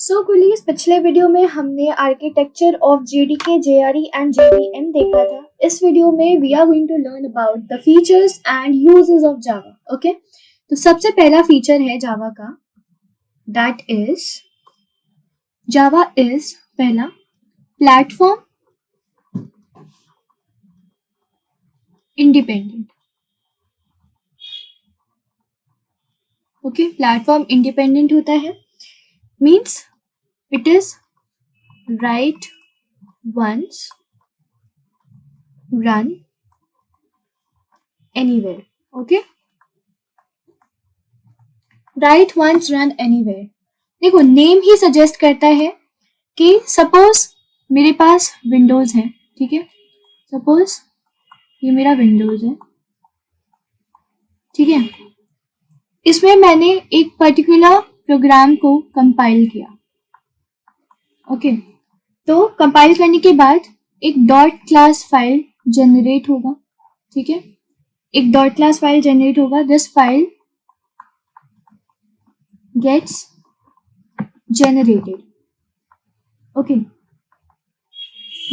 सो कुलीस, पिछले वीडियो में हमने architecture of JDK, JRE and JVM देखा था। इस वीडियो में we are going to learn about the features and uses of Java. Okay, तो सबसे पहला फीचर है जावा का, दैट इज जावा इज पहला platform independent. Okay, platform independent होता है, means it is write once, run anywhere. Okay, write once, run anywhere. देखो, name ही suggest करता है कि सपोज मेरे पास विंडोज है, ठीक है, सपोज ये मेरा विंडोज है, ठीक है, इसमें मैंने एक पर्टिकुलर प्रोग्राम को कंपाइल किया। ओके, तो कंपाइल करने के बाद एक डॉट क्लास फाइल जनरेट होगा, ठीक है, एक डॉट क्लास फाइल जनरेट होगा। This file gets generated. Okay,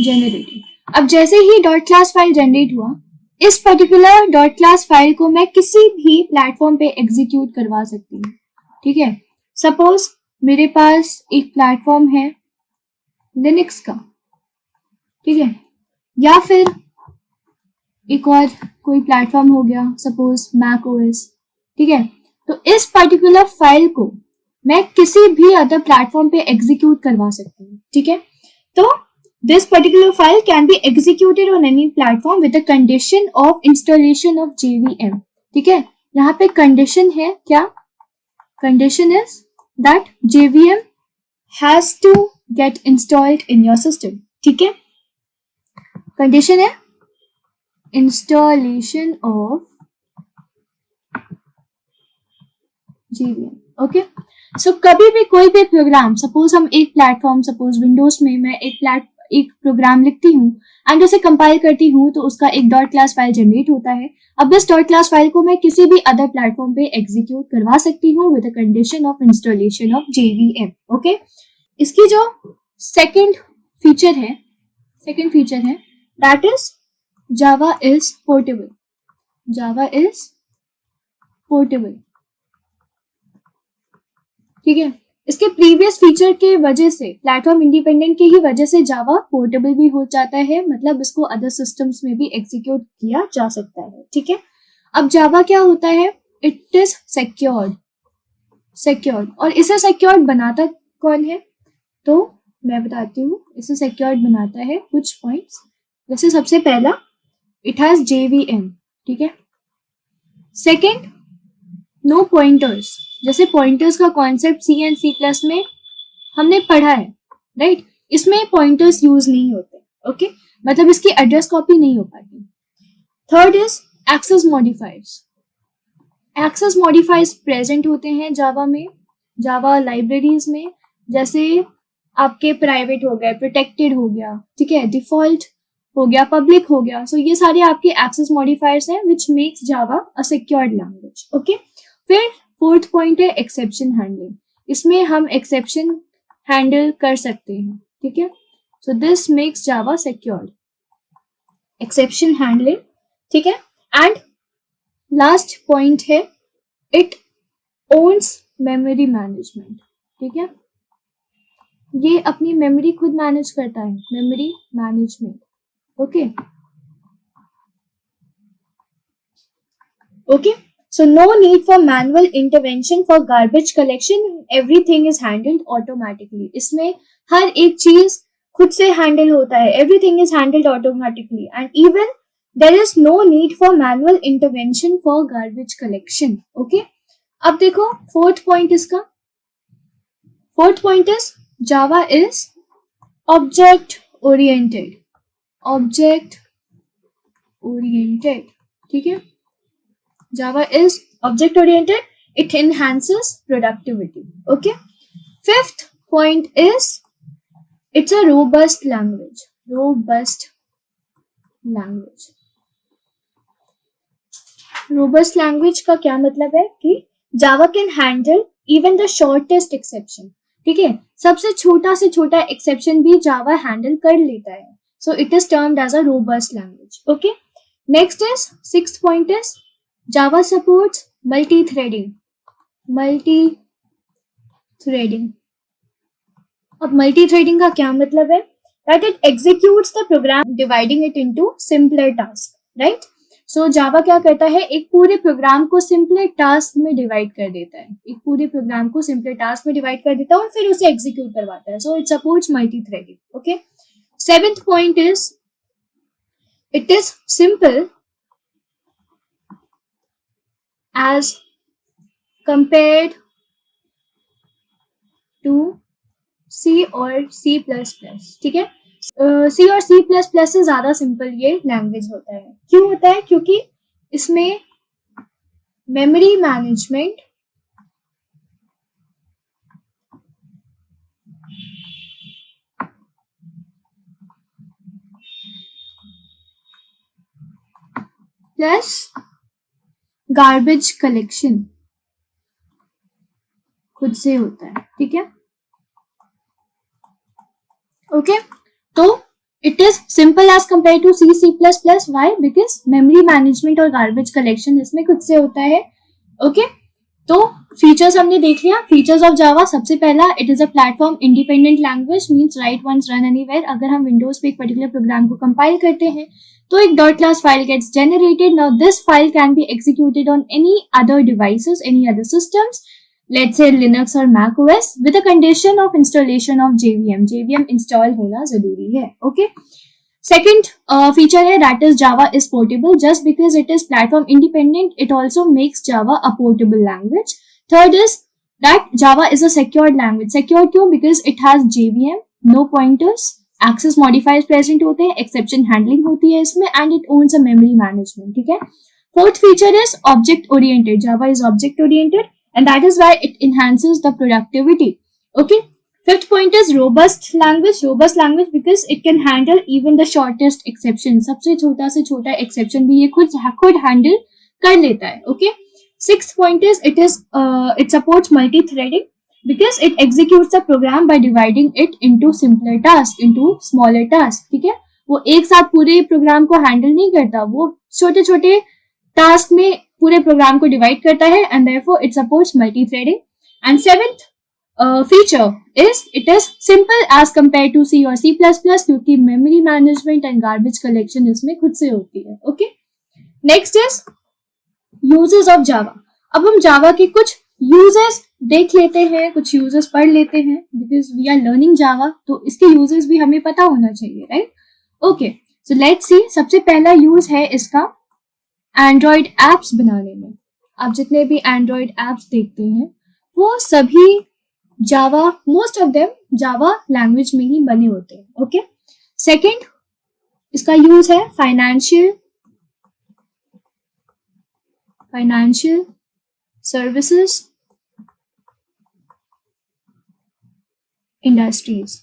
generated. अब जैसे ही डॉट क्लास फाइल जनरेट हुआ, इस पर्टिकुलर डॉट क्लास फाइल को मैं किसी भी प्लेटफॉर्म पे एग्जीक्यूट करवा सकती हूँ, ठीक है। सपोज मेरे पास एक प्लेटफॉर्म है लिनक्स का, ठीक है, या फिर एक और कोई प्लेटफॉर्म हो गया, सपोज मैक ओएस, ठीक है। तो इस पर्टिकुलर फाइल को मैं किसी भी अदर प्लेटफॉर्म पे एग्जीक्यूट करवा सकती हूँ, ठीक है। तो this particular file can be executed on any platform with the condition of installation of JVM, ठीक है। यहाँ पे कंडीशन है क्या? Condition is that JVM has to get installed in your system, ठीक है। कंडीशन है installation of JVM। ओके, सो कभी भी कोई भी प्रोग्राम, सपोज हम एक प्लेटफॉर्म, सपोज विंडोज में मैं एक प्रोग्राम लिखती हूँ एंड उसे कंपाइल करती हूँ, तो उसका एक डॉट क्लास फाइल जनरेट होता है। अब इस डॉट क्लास फाइल को मैं किसी भी अदर प्लेटफॉर्म पे एग्जीक्यूट करवा सकती हूँ with the condition of installation of JVM। Okay, इसकी जो सेकंड फीचर है that is Java is portable. Java is portable, ठीक है। इसके प्रीवियस फीचर के वजह से, प्लेटफॉर्म इंडिपेंडेंट की ही वजह से जावा पोर्टेबल भी हो जाता है, मतलब इसको अदर सिस्टम्स में भी एग्जीक्यूट किया जा सकता है, ठीक है। अब जावा क्या होता है? It is secured. और इसे सिक्योर्ड बनाता कौन है? तो मैं बताती हूँ, इसे सिक्योर्ड बनाता है कुछ पॉइंट्स। जैसे सबसे पहला, इट हैज JVM, ठीक है। Second, no pointers. जैसे पॉइंटर्स का कॉन्सेप्ट C एंड C+ में हमने पढ़ा है, राइट। इसमें पॉइंटर्स यूज नहीं होते, ओके, मतलब इसकी एड्रेस कॉपी नहीं हो पाती। Third is access modifiers. Access modifiers present होते हैं जावा में, जावा लाइब्रेरीज में, जैसे आपके प्राइवेट हो गए, प्रोटेक्टेड हो गया, ठीक है, डिफॉल्ट हो गया, पब्लिक हो गया। सो ये सारे आपके एक्सेस मॉडिफायर्स हैं which makes Java a secured language. Okay, फिर फोर्थ पॉइंट है एक्सेप्शन हैंडलिंग। इसमें हम एक्सेप्शन हैंडल कर सकते हैं, ठीक है। So this makes Java secured, exception handling, ठीक है। एंड लास्ट पॉइंट है, इट ओन्स मेमोरी मैनेजमेंट, ठीक है। ये अपनी मेमोरी खुद मैनेज करता है, memory management. Okay, so no need for manual intervention for garbage collection, everything is handled automatically. इसमें हर एक चीज खुद से हैंडल होता है, everything is handled automatically, and even there is no need for manual intervention for garbage collection. Okay, अब देखो fourth point इसका, fourth point is Java is object oriented, ठीक है। Java is object oriented, it enhances productivity. Okay, fifth point is it's a robust language. Robust language का क्या मतलब है कि Java can handle even the shortest exception. ठीक है, सबसे छोटा से छोटा एक्सेप्शन भी जावा हैंडल कर लेता है. So it is termed as a robust language. Okay, next is sixth point is Java supports multi threading. Multi threading. अब मल्टी थ्रेडिंग का क्या मतलब है? That it executes the program dividing it into simpler task, right? So Java क्या करता है, एक पूरे प्रोग्राम को सिंपलर टास्क में डिवाइड कर देता है, एक पूरे प्रोग्राम को सिंपलर टास्क में डिवाइड कर देता है और फिर उसे एग्जीक्यूट करवाता है. So it supports multi threading. Okay, seventh point is it is simple as compared to C और सी प्लस प्लस. ठीक है, सी और सी प्लस प्लस से ज्यादा सिंपल ये लैंग्वेज होता है. क्यों होता है? क्योंकि इसमें memory management plus garbage collection खुद से होता है. ठीक है, ओके, तो it is simple as compare to C C plus plus. Why? Because memory management और गार्बेज कलेक्शन इसमें खुद से होता है. ओके, तो फीचर्स हमने देख लिया. फीचर्स ऑफ जावा, सबसे पहला, it is a platform independent language, means write once run anywhere. अगर हम विंडोज पे एक पर्टिकुलर प्रोग्राम को कंपाइल करते हैं तो एक dot class file gets generated. Now this file can be executed on any other devices, any other systems, let's say Linux और Mac OS, with the condition of installation of JVM. JVM install होना जरूरी है. Okay. Second feature है that is Java is portable. Just because it is platform independent, it also makes Java a portable language. Third is that Java is a secured language. Secured क्यों? Because it has JVM, no pointers, access modifiers present होते हैं, exception handling होती है इसमें, and it owns a memory management. ठीक है. Fourth feature is object oriented. Java is object oriented, and that is why it enhances the productivity. Okay, fifth point is robust language. Robust language because it can handle even the shortest exception. सबसे छोटा से छोटा exception भी ये खुद handle कर लेता है. Okay, sixth point is it supports multi-threading because it executes the program by dividing it into simpler tasks, into smaller tasks. ठीक है, वो एक साथ पूरे प्रोग्राम को हैंडल नहीं करता, वो छोटे छोटे टास्क में पूरे प्रोग्राम को डिवाइड करता है, and therefore it supports multi threading. And seventh feature is it is simple as compare to C और सी प्लस प्लस, क्योंकि memory management and garbage collection इसमें खुद से होती है. Okay, next is uses of Java. अब हम जावा के कुछ यूजेस देख लेते हैं, कुछ यूजेस पढ़ लेते हैं, बिकॉज वी आर लर्निंग जावा, तो इसके यूजेस भी हमें पता होना चाहिए, right? Okay, so let's see. सबसे पहला यूज है इसका एंड्रॉयड एप्स बनाने में. आप जितने भी एंड्रॉयड एप्स देखते हैं वो सभी Java, most of them Java language में ही बने होते हैं. ओके, सेकंड इसका यूज है financial services industries.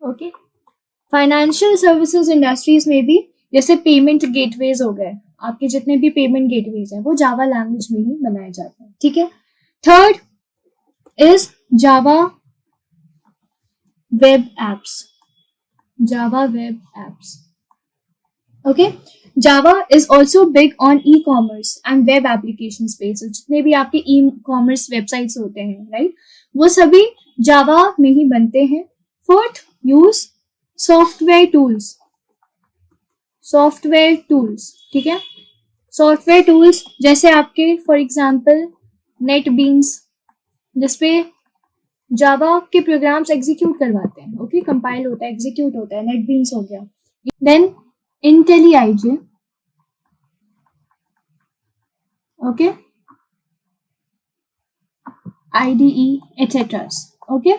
Okay, financial services industries में भी जैसे पेमेंट गेटवेज हो गए, आपके जितने भी पेमेंट गेटवेज हैं वो जावा लैंग्वेज में ही बनाए जाते हैं. ठीक है. Third is Java web apps. Java web apps. Okay, Java is also big on e commerce and web application space. जितने भी आपके ई कॉमर्स वेबसाइट्स होते हैं, राइट, वो सभी जावा में ही बनते हैं. Fourth use software tools. Software tools, ठीक है, सॉफ्टवेयर टूल्स जैसे आपके फॉर एग्जांपल नेटबीन्स, जिसपे जावा के प्रोग्राम्स एग्जीक्यूट करवाते हैं. ओके, कंपाइल होता है, एग्जीक्यूट होता है, नेटबीन्स हो गया. Then IntelliJ. Okay, IDE etc. Okay,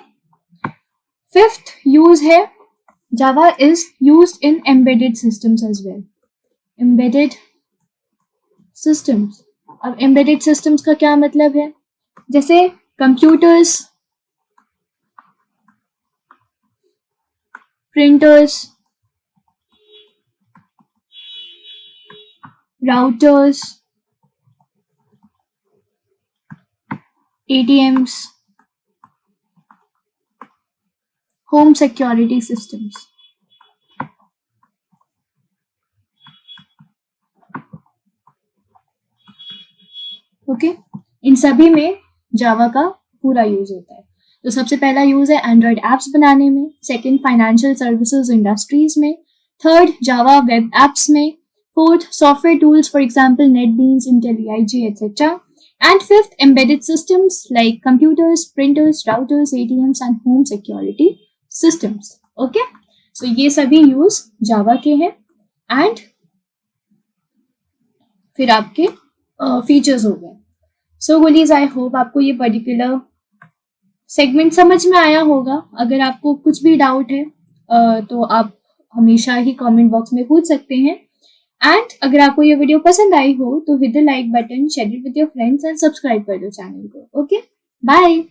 fifth use है Java is used in embedded systems as well. Embedded systems. अब embedded systems का क्या मतलब है? जैसे computers, printers, routers, ATMs, home security systems. Okay, इन सभी में जावा का पूरा यूज होता है। तो सबसे पहला यूज है एंड्रॉयड एप्स बनाने में, सेकंड फाइनेंशियल सर्विसेज इंडस्ट्रीज में, थर्ड जावा वेब एप्स में, fourth software tools for example NetBeans, IntelliJ etc. And fifth embedded systems like computers, printers, routers, ATMs and home security systems. Okay, so ये सभी use जावा के हैं। And फिर आपके features हो गए। सो गुलीज, आई होप आपको ये पर्टिकुलर सेगमेंट समझ में आया होगा। अगर आपको कुछ भी डाउट है तो आप हमेशा ही कमेंट बॉक्स में पूछ सकते हैं। एंड अगर आपको ये वीडियो पसंद आई हो तो hit the like button, share it with your friends and subscribe कर दो चैनल को। Okay, bye.